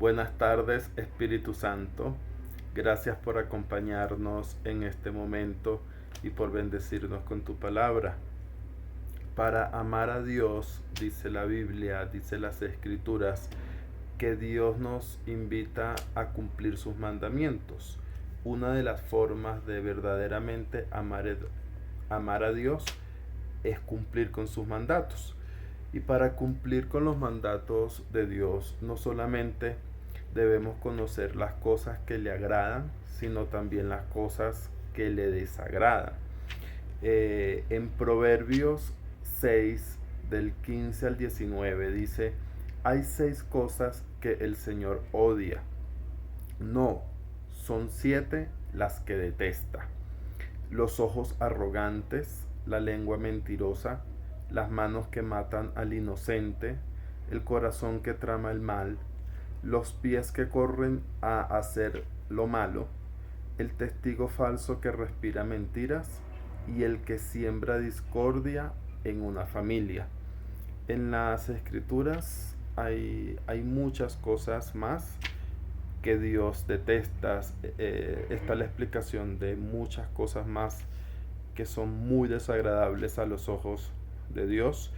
Buenas tardes, Espíritu Santo. Gracias por acompañarnos en este momento y por bendecirnos con tu palabra. Para amar a Dios, dice la Biblia, dice las Escrituras, que Dios nos invita a cumplir sus mandamientos. Una de las formas de verdaderamente amar a Dios es cumplir con sus mandatos. Y para cumplir con los mandatos de Dios, no solamente debemos conocer las cosas que le agradan, sino también las cosas que le desagradan. En Proverbios 6, del 15 al 19, dice, hay 6 cosas que el Señor odia. No, son 7 las que detesta: los ojos arrogantes, la lengua mentirosa, las manos que matan al inocente, el corazón que trama el mal, los pies que corren a hacer lo malo, el testigo falso que respira mentiras y el que siembra discordia en una familia. En las escrituras hay muchas cosas más que Dios detesta. Está la explicación de muchas cosas más que son muy desagradables a los ojos de Dios.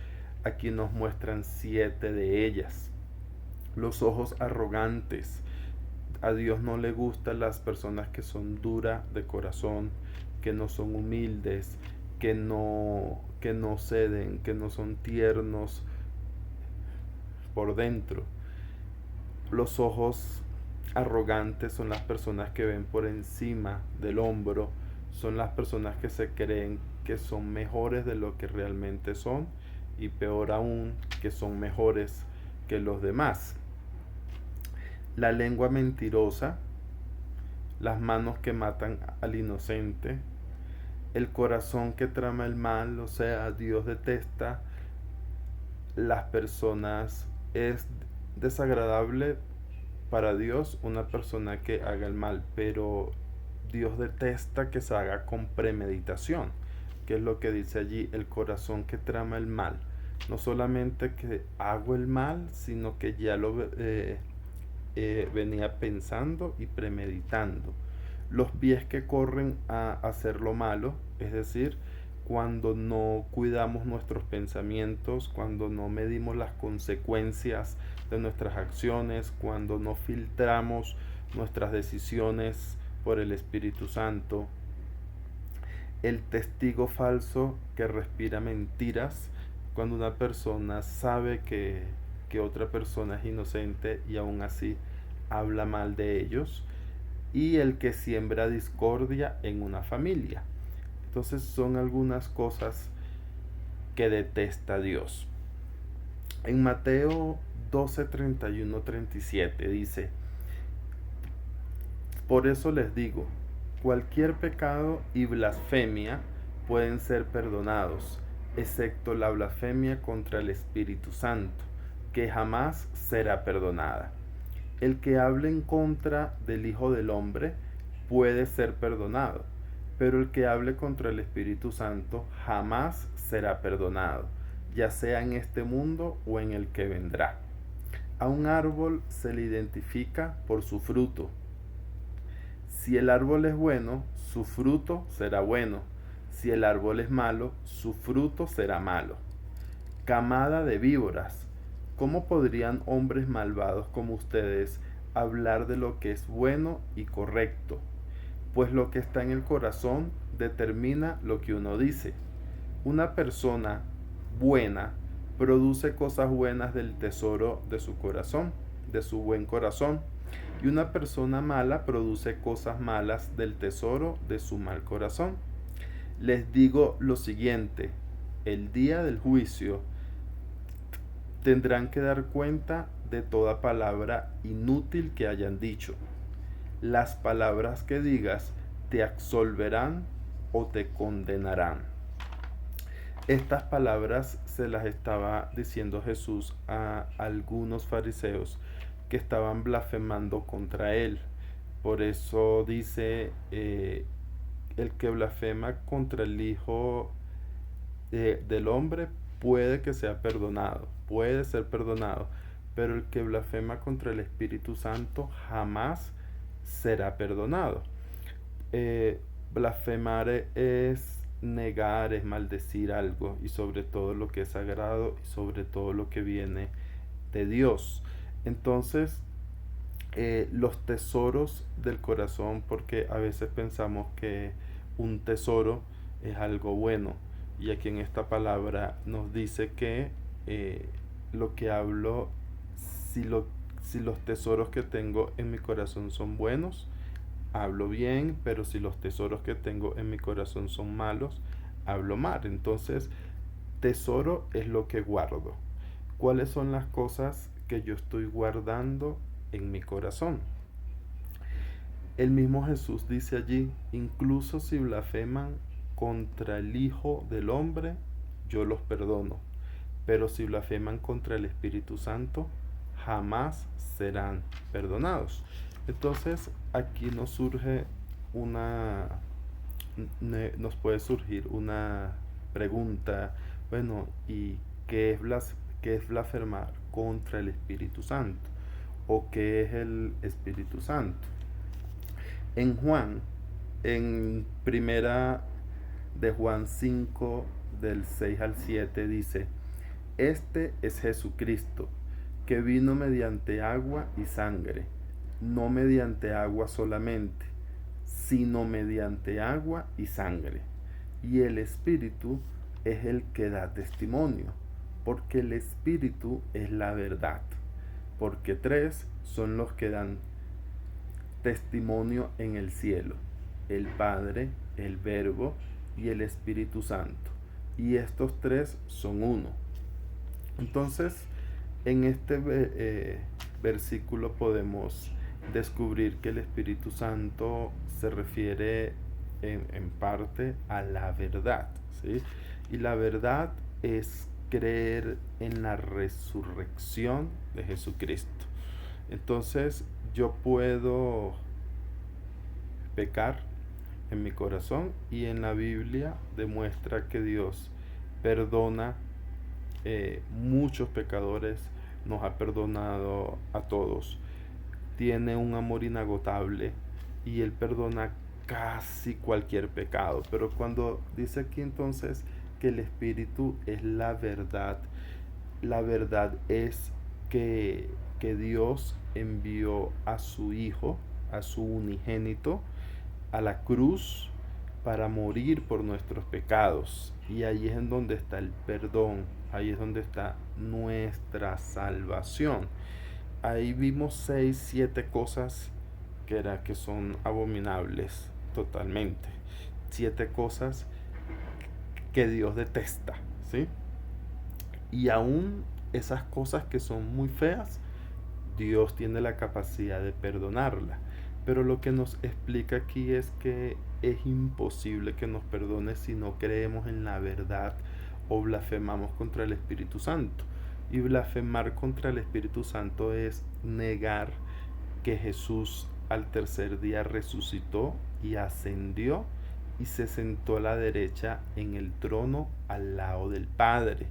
Aquí nos muestran 7 de ellas. Los ojos arrogantes. A Dios no le gustan las personas que son duras de corazón, que no son humildes, que no ceden, que no son tiernos por dentro. Los ojos arrogantes son las personas que ven por encima del hombro, son las personas que se creen que son mejores de lo que realmente son, y peor aún, que son mejores que los demás. La lengua mentirosa, las manos que matan al inocente, el corazón que trama el mal. O sea, Dios detesta las personas. Es desagradable para Dios una persona que haga el mal, pero Dios detesta que se haga con premeditación, que es lo que dice allí, el corazón que trama el mal. No solamente que hago el mal, sino que ya lo venía pensando y premeditando. Los pies que corren a hacer lo malo, es decir, cuando no cuidamos nuestros pensamientos, cuando no medimos las consecuencias de nuestras acciones, cuando no filtramos nuestras decisiones por el Espíritu Santo. El testigo falso que respira mentiras, cuando una persona sabe que otra persona es inocente y aún así habla mal de ellos. Y el que siembra discordia en una familia. Entonces son algunas cosas que detesta Dios. En Mateo 12, 31, 37 dice, por eso les digo, cualquier pecado y blasfemia pueden ser perdonados, excepto la blasfemia contra el Espíritu Santo, que jamás será perdonada. El que hable en contra del Hijo del Hombre puede ser perdonado, pero el que hable contra el Espíritu Santo jamás será perdonado, ya sea en este mundo o en el que vendrá. A un árbol se le identifica por su fruto. Si el árbol es bueno, su fruto será bueno. Si el árbol es malo, su fruto será malo. Camada de víboras, ¿cómo podrían hombres malvados como ustedes hablar de lo que es bueno y correcto? Pues lo que está en el corazón determina lo que uno dice. Una persona buena produce cosas buenas del tesoro de su corazón, de su buen corazón. Y una persona mala produce cosas malas del tesoro de su mal corazón. Les digo lo siguiente, el día del juicio tendrán que dar cuenta de toda palabra inútil que hayan dicho. Las palabras que digas te absolverán o te condenarán. Estas palabras se las estaba diciendo Jesús a algunos fariseos que estaban blasfemando contra él. Por eso dice, el que blasfema contra el Hijo del Hombre puede que sea perdonado, puede ser perdonado, pero el que blasfema contra el Espíritu Santo jamás será perdonado. Blasfemar es negar, es maldecir algo, y sobre todo lo que es sagrado y sobre todo lo que viene de Dios. Entonces, los tesoros del corazón, porque a veces pensamos que un tesoro es algo bueno, y aquí en esta palabra nos dice que lo que hablo, si, lo, si los tesoros que tengo en mi corazón son buenos, hablo bien, pero si los tesoros que tengo en mi corazón son malos, hablo mal. Entonces, tesoro es lo que guardo. ¿Cuáles son las cosas que yo estoy guardando en mi corazón? El mismo Jesús dice allí, incluso si blasfeman contra el Hijo del Hombre, yo los perdono. Pero si blasfeman contra el Espíritu Santo, jamás serán perdonados. Entonces, aquí nos puede surgir una pregunta, bueno, ¿y qué es blasfemar contra el Espíritu Santo? ¿O qué es el Espíritu Santo? En Juan, en primera de Juan 5, del 6 al 7, dice, este es Jesucristo, que vino mediante agua y sangre, no mediante agua solamente, sino mediante agua y sangre. Y el Espíritu es el que da testimonio, porque el Espíritu es la verdad, porque tres son los que dan testimonio en el cielo, el Padre, el Verbo y el Espíritu Santo. Y estos tres son uno. Entonces, en este versículo podemos descubrir que el Espíritu Santo se refiere en parte a la verdad, ¿sí? Y la verdad es creer en la resurrección de Jesucristo. Entonces, yo puedo pecar en mi corazón, y en la Biblia demuestra que Dios perdona muchos pecadores, nos ha perdonado a todos, tiene un amor inagotable y Él perdona casi cualquier pecado. Pero cuando dice aquí entonces que el Espíritu es la verdad es que Dios envió a su Hijo, a su unigénito, a la cruz para morir por nuestros pecados. Y ahí es en donde está el perdón, ahí es donde está nuestra salvación. Ahí vimos 6, 7 cosas que son abominables totalmente. 7 cosas que Dios detesta, ¿sí? Y aún esas cosas que son muy feas, Dios tiene la capacidad de perdonarla. Pero lo que nos explica aquí es que es imposible que nos perdone si no creemos en la verdad o blasfemamos contra el Espíritu Santo. Y blasfemar contra el Espíritu Santo es negar que Jesús al tercer día resucitó y ascendió y se sentó a la derecha en el trono al lado del Padre.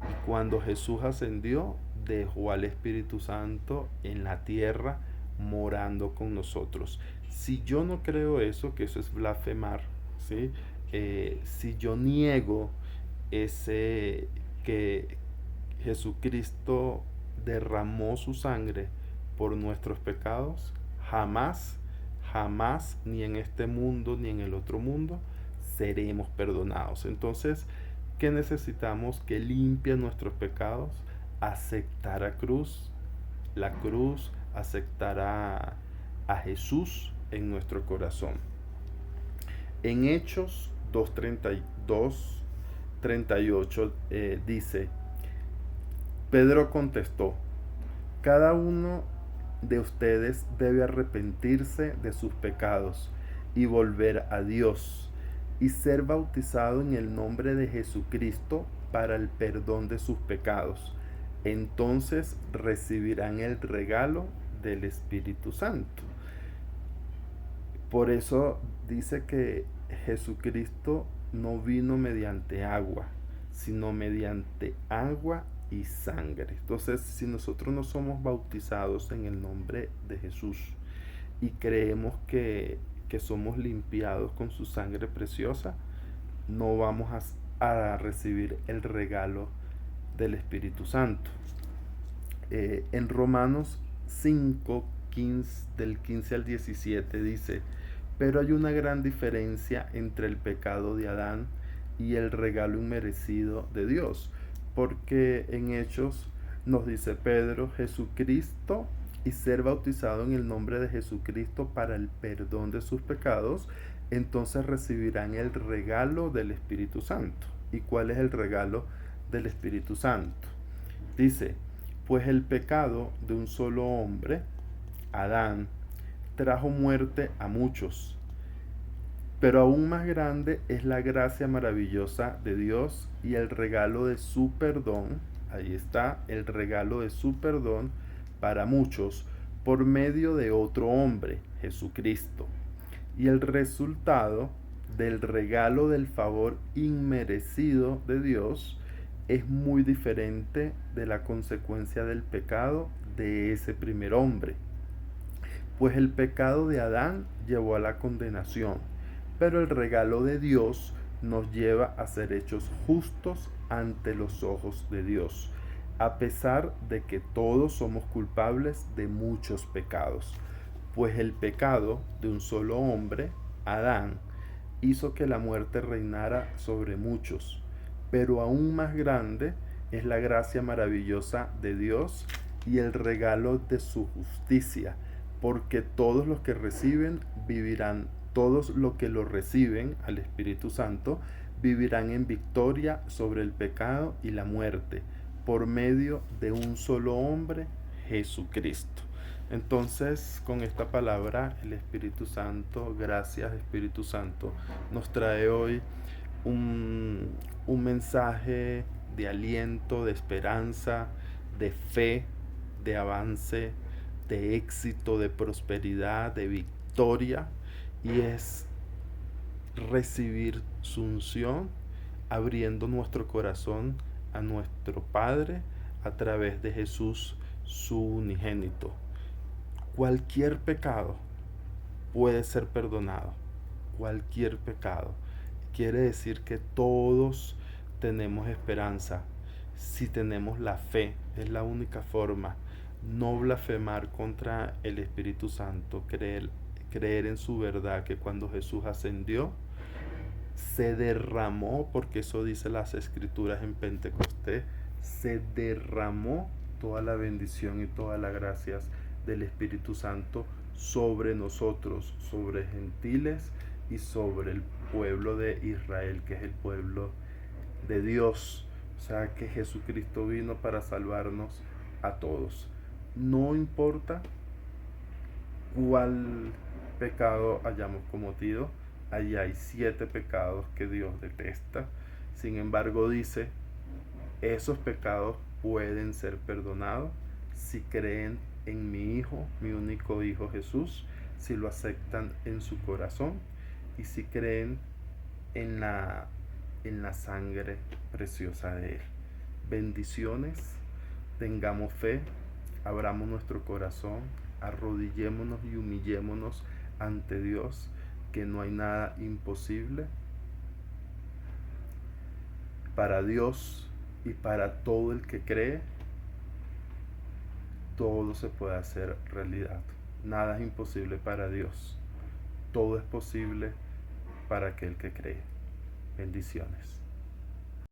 Y cuando Jesús ascendió, dejó al Espíritu Santo en la tierra morando con nosotros. Si yo no creo eso, que eso es blasfemar, ¿sí? Si yo niego ese que Jesucristo derramó su sangre por nuestros pecados, jamás, jamás, ni en este mundo ni en el otro mundo, seremos perdonados. Entonces, ¿qué necesitamos que limpie nuestros pecados? Aceptar la cruz, aceptar a Jesús en nuestro corazón. En Hechos 2:32, 38 dice, Pedro contestó, cada uno de ustedes debe arrepentirse de sus pecados y volver a Dios y ser bautizado en el nombre de Jesucristo para el perdón de sus pecados. Entonces recibirán el regalo del Espíritu Santo. Por eso dice que Jesucristo no vino mediante agua, sino mediante agua y sangre. Entonces, si nosotros no somos bautizados en el nombre de Jesús y creemos que somos limpiados con su sangre preciosa, no vamos a recibir el regalo del Espíritu Santo. En Romanos 5, 15, del 15 al 17 dice, pero hay una gran diferencia entre el pecado de Adán y el regalo inmerecido de Dios, porque en Hechos nos dice Pedro, Jesucristo y ser bautizado en el nombre de Jesucristo para el perdón de sus pecados, entonces recibirán el regalo del Espíritu Santo. ¿Y cuál es el regalo del Espíritu Santo? Dice, pues el pecado de un solo hombre, Adán, trajo muerte a muchos, pero aún más grande es la gracia maravillosa de Dios y el regalo de su perdón, ahí está, el regalo de su perdón para muchos por medio de otro hombre, Jesucristo. Y el resultado del regalo del favor inmerecido de Dios es muy diferente de la consecuencia del pecado de ese primer hombre. Pues el pecado de Adán llevó a la condenación, pero el regalo de Dios nos lleva a ser hechos justos ante los ojos de Dios, a pesar de que todos somos culpables de muchos pecados. Pues el pecado de un solo hombre, Adán, hizo que la muerte reinara sobre muchos, pero aún más grande es la gracia maravillosa de Dios y el regalo de su justicia, porque todos los que reciben vivirán, todos los que lo reciben al Espíritu Santo vivirán en victoria sobre el pecado y la muerte, por medio de un solo hombre, Jesucristo. Entonces, con esta palabra, el Espíritu Santo, gracias Espíritu Santo, nos trae hoy un mensaje de aliento, de esperanza, de fe, de avance, de éxito, de prosperidad, de victoria, y es recibir su unción, abriendo nuestro corazón a nuestro Padre a través de Jesús, su unigénito. Cualquier pecado puede ser perdonado, cualquier pecado. Quiere decir que todos tenemos esperanza si tenemos la fe, es la única forma. No blasfemar contra el Espíritu Santo, creer en su verdad, que cuando Jesús ascendió, se derramó, porque eso dice las escrituras en Pentecostés, se derramó toda la bendición y todas las gracias del Espíritu Santo sobre nosotros, sobre gentiles y sobre el pueblo de Israel, que es el pueblo de Dios. O sea que Jesucristo vino para salvarnos a todos. No importa cuál pecado hayamos cometido, allí hay 7 pecados que Dios detesta. Sin embargo, dice, esos pecados pueden ser perdonados si creen en mi Hijo, mi único Hijo Jesús, si lo aceptan en su corazón y si creen en la sangre preciosa de Él. Bendiciones, tengamos fe, abramos nuestro corazón, arrodillémonos y humillémonos ante Dios, que no hay nada imposible para Dios y para todo el que cree. Todo se puede hacer realidad. Nada es imposible para Dios. Todo es posible para aquel que cree. Bendiciones.